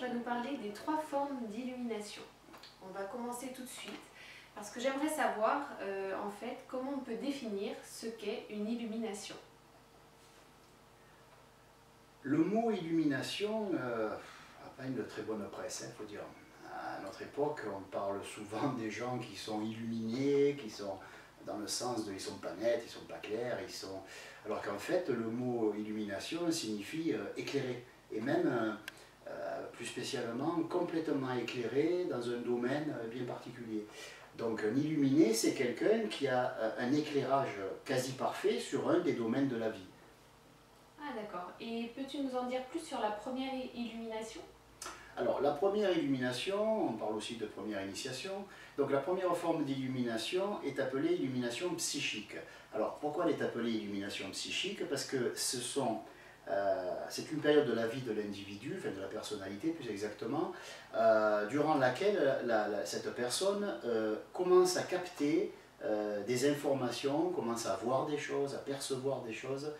vas nous parler des 3 formes d'illumination. On va commencer tout de suite parce que j'aimerais savoir en fait comment on peut définir ce qu'est une illumination. Le mot illumination n'a pas une très bonne presse, il faut dire. À notre époque, on parle souvent des gens qui sont illuminés, qui sont dans le sens de ils sont pas nets, ils sont pas clairs, ils sont... Alors qu'en fait, le mot illumination signifie éclairer, et même plus spécialement complètement éclairé dans un domaine bien particulier. Donc un illuminé, c'est quelqu'un qui a un éclairage quasi parfait sur un des domaines de la vie. Ah d'accord. Et peux-tu nous en dire plus sur la première illumination? Alors la première illumination, on parle aussi de première initiation, donc la première forme d'illumination est appelée illumination psychique. Alors pourquoi elle est appelée illumination psychique? Parce que c'est une période de la vie de l'individu, enfin de la personnalité plus exactement, durant laquelle cette personne commence à capter des informations, commence à voir des choses, à percevoir des choses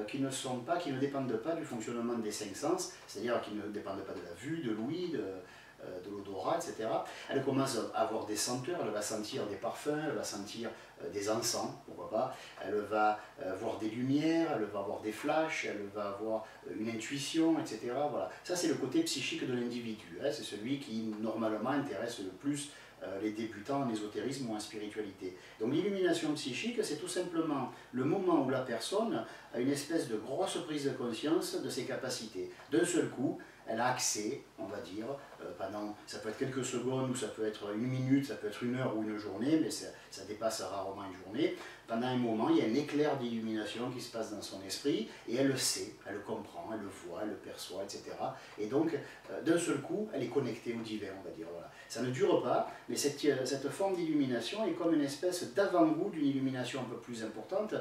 qui ne dépendent pas du fonctionnement des 5 sens, c'est-à-dire qui ne dépendent pas de la vue, de l'ouïe, de l'odorat, etc. Elle commence à avoir des senteurs, elle va sentir des parfums, elle va sentir des encens, pourquoi pas, elle va voir des lumières, elle va avoir des flashs, elle va avoir une intuition, etc. Voilà. Ça c'est le côté psychique de l'individu, hein. C'est celui qui normalement intéresse le plus les débutants en ésotérisme ou en spiritualité. Donc l'illumination psychique, c'est tout simplement le moment où la personne a une espèce de grosse prise de conscience de ses capacités. D'un seul coup, elle a accès, on va dire, ça peut être quelques secondes, ou ça peut être une minute, ça peut être une heure ou une journée, mais ça dépasse rarement une journée. Pendant un moment, il y a un éclair d'illumination qui se passe dans son esprit, et elle le sait, elle le comprend, elle le voit, elle le perçoit, etc. Et donc, d'un seul coup, elle est connectée au divin, on va dire. Voilà. Ça ne dure pas, mais cette forme d'illumination est comme une espèce d'avant-goût d'une illumination un peu plus importante.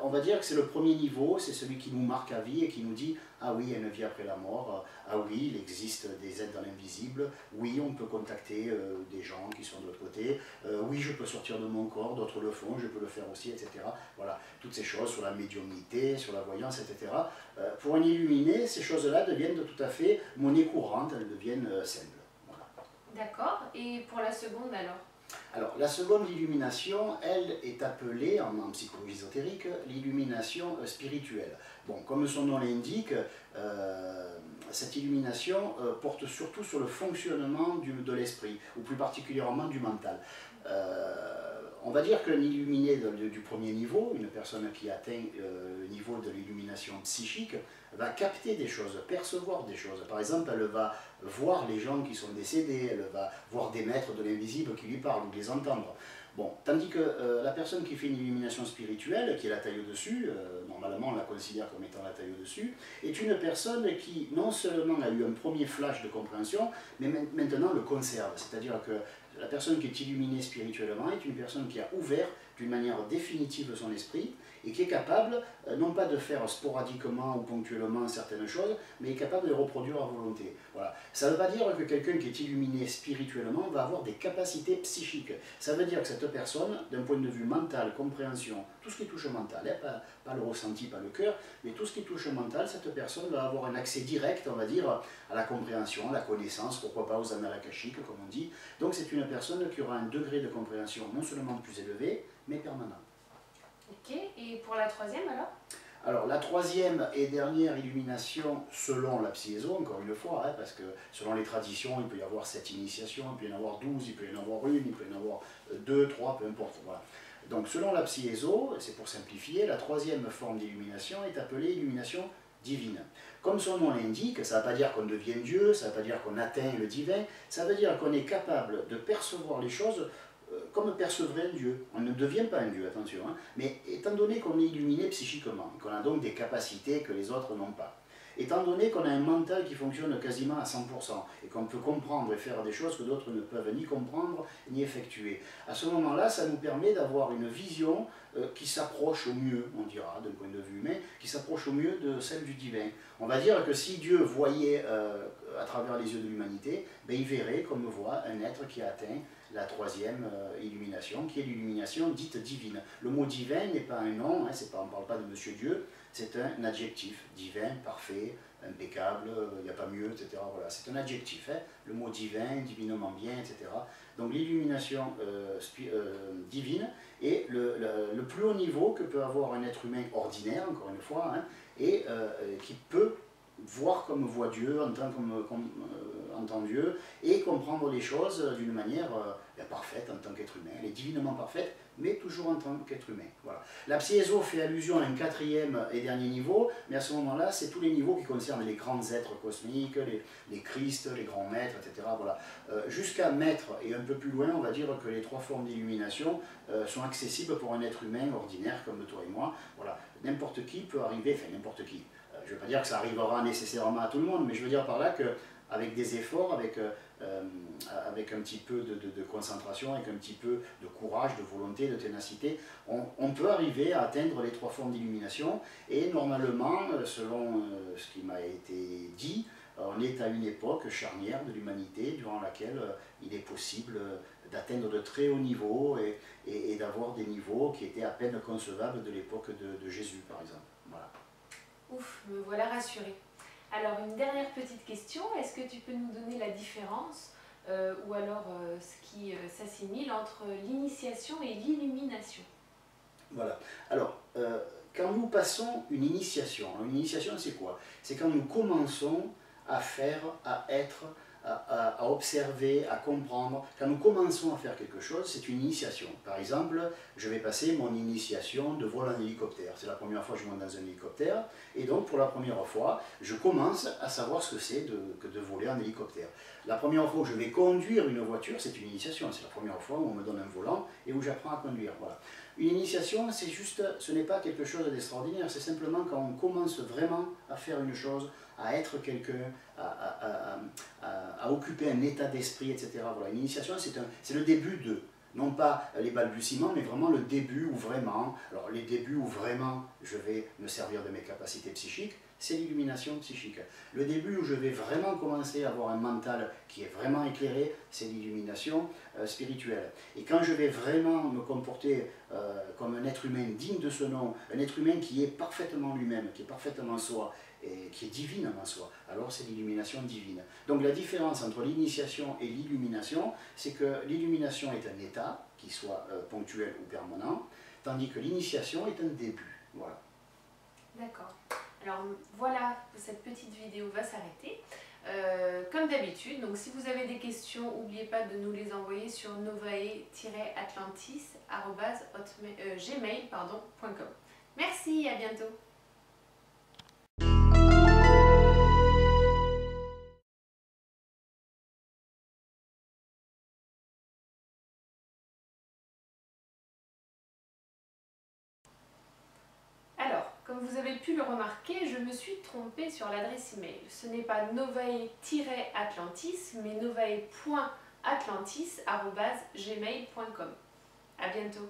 On va dire que c'est le premier niveau, c'est celui qui nous marque à vie et qui nous dit « Ah oui, il y a une vie après la mort, ah oui, il existe des êtres dans l'invisible, oui, on peut contacter des gens qui sont de l'autre côté, oui, je peux sortir de mon corps, d'autres le font, je peux le faire aussi, etc. » Voilà, toutes ces choses sur la médiumnité, sur la voyance, etc. Pour un illuminé, ces choses-là deviennent tout à fait monnaie courante, elles deviennent simples. Voilà. D'accord. Et pour la seconde alors? Alors, la seconde illumination, elle est appelée, en psychologie ésotérique, l'illumination spirituelle. Bon, comme son nom l'indique, cette illumination porte surtout sur le fonctionnement de l'esprit, ou plus particulièrement du mental. On va dire qu'un illuminé du premier niveau, une personne qui atteint le niveau de l'illumination psychique, va capter des choses, percevoir des choses. Par exemple, elle va voir les gens qui sont décédés, elle va voir des maîtres de l'invisible qui lui parlent, ou les entendre. Bon, tandis que la personne qui fait une illumination spirituelle, qui est la taille au-dessus, normalement on la considère comme étant la taille au-dessus, est une personne qui non seulement a eu un premier flash de compréhension, mais maintenant le conserve. C'est-à-dire que la personne qui est illuminée spirituellement est une personne qui a ouvert d'une manière définitive son esprit et qui est capable, non pas de faire sporadiquement ou ponctuellement certaines choses, mais est capable de les reproduire à volonté. Voilà. Ça ne veut pas dire que quelqu'un qui est illuminé spirituellement va avoir des capacités psychiques. Ça veut dire que cette personne, d'un point de vue mental, compréhension, tout ce qui touche au mental, hein, pas le ressenti, pas le cœur, mais tout ce qui touche au mental, cette personne va avoir un accès direct, on va dire, à la compréhension, à la connaissance, pourquoi pas aux annales akashiques, comme on dit. Donc c'est une personne qui aura un degré de compréhension non seulement plus élevé, mais permanent. Ok, et pour la troisième alors? Alors la troisième et dernière illumination selon la Psyézo, encore une fois, hein, parce que selon les traditions, il peut y avoir 7 initiations, il peut y en avoir 12, il peut y en avoir une, il peut y en avoir 2, 3, peu importe. Voilà. Donc selon la Psyézo, c'est pour simplifier, la troisième forme d'illumination est appelée illumination divine. Comme son nom l'indique, ça ne veut pas dire qu'on devient Dieu, ça ne veut pas dire qu'on atteint le divin, ça veut dire qu'on est capable de percevoir les choses comme percevrait un Dieu. On ne devient pas un Dieu, attention, hein, mais étant donné qu'on est illuminé psychiquement, qu'on a donc des capacités que les autres n'ont pas, étant donné qu'on a un mental qui fonctionne quasiment à 100%, et qu'on peut comprendre et faire des choses que d'autres ne peuvent ni comprendre ni effectuer, à ce moment-là, ça nous permet d'avoir une vision qui s'approche au mieux, on dira, d'un point de vue humain, qui s'approche au mieux de celle du divin. On va dire que si Dieu voyait à travers les yeux de l'humanité, ben, il verrait comme voit un être qui a atteint la troisième illumination, qui est l'illumination dite divine. Le mot divin n'est pas un nom, hein, on ne parle pas de Monsieur Dieu, c'est un adjectif, divin, parfait, impeccable, il n'y a pas mieux, etc. Voilà, c'est un adjectif, hein, le mot divin, divinement bien, etc. Donc l'illumination divine est le plus haut niveau que peut avoir un être humain ordinaire, encore une fois, hein, et qui peut voir comme voit Dieu, entendre comme entend Dieu, et comprendre les choses d'une manière parfaite en tant qu'être humain. Elle est divinement parfaite, mais toujours en tant qu'être humain. Voilà. La Psiézo fait allusion à un quatrième et dernier niveau, mais à ce moment-là, c'est tous les niveaux qui concernent les grands êtres cosmiques, les Christ, les grands maîtres, etc. Voilà. Jusqu'à maître et un peu plus loin, on va dire que les trois formes d'illumination sont accessibles pour un être humain ordinaire comme toi et moi. Voilà. N'importe qui peut arriver, enfin n'importe qui. Je ne veux pas dire que ça arrivera nécessairement à tout le monde, mais je veux dire par là qu'avec des efforts, avec un petit peu de concentration, avec un petit peu de courage, de volonté, de ténacité, on peut arriver à atteindre les trois formes d'illumination. Et normalement, selon ce qui m'a été dit, on est à une époque charnière de l'humanité durant laquelle il est possible d'atteindre de très hauts niveaux et d'avoir des niveaux qui étaient à peine concevables de l'époque de Jésus, par exemple. Voilà. Ouf, me voilà rassurée. Alors une dernière petite question, est-ce que tu peux nous donner la différence ou alors ce qui s'assimile entre l'initiation et l'illumination? Voilà. Alors, quand nous passons une initiation c'est quoi? C'est quand nous commençons à faire, à être, à observer, à comprendre. Quand nous commençons à faire quelque chose, c'est une initiation. Par exemple, je vais passer mon initiation de vol en hélicoptère. C'est la première fois que je monte dans un hélicoptère. Et donc, pour la première fois, je commence à savoir ce que c'est que de voler en hélicoptère. La première fois où je vais conduire une voiture, c'est une initiation. C'est la première fois où on me donne un volant et où j'apprends à conduire. Voilà. Une initiation, c'est juste, ce n'est pas quelque chose d'extraordinaire, c'est simplement quand on commence vraiment à faire une chose, à être quelqu'un, à occuper un état d'esprit, etc. Voilà, une initiation, c'est le début de, non pas les balbutiements, mais vraiment le début où vraiment, alors les débuts où vraiment je vais me servir de mes capacités psychiques, c'est l'illumination psychique. Le début où je vais vraiment commencer à avoir un mental qui est vraiment éclairé, c'est l'illumination spirituelle. Et quand je vais vraiment me comporter comme un être humain digne de ce nom, un être humain qui est parfaitement lui-même, qui est parfaitement soi, et qui est divine en soi, alors c'est l'illumination divine. Donc la différence entre l'initiation et l'illumination, c'est que l'illumination est un état, qui soit ponctuel ou permanent, tandis que l'initiation est un début. Voilà. D'accord. Alors voilà, cette petite vidéo va s'arrêter. Comme d'habitude, donc si vous avez des questions, n'oubliez pas de nous les envoyer sur novae-atlantis@gmail.com. Merci, à bientôt. Comme vous avez pu le remarquer, je me suis trompée sur l'adresse email. Ce n'est pas novae-atlantis, mais novae.atlantis@gmail.com. À bientôt.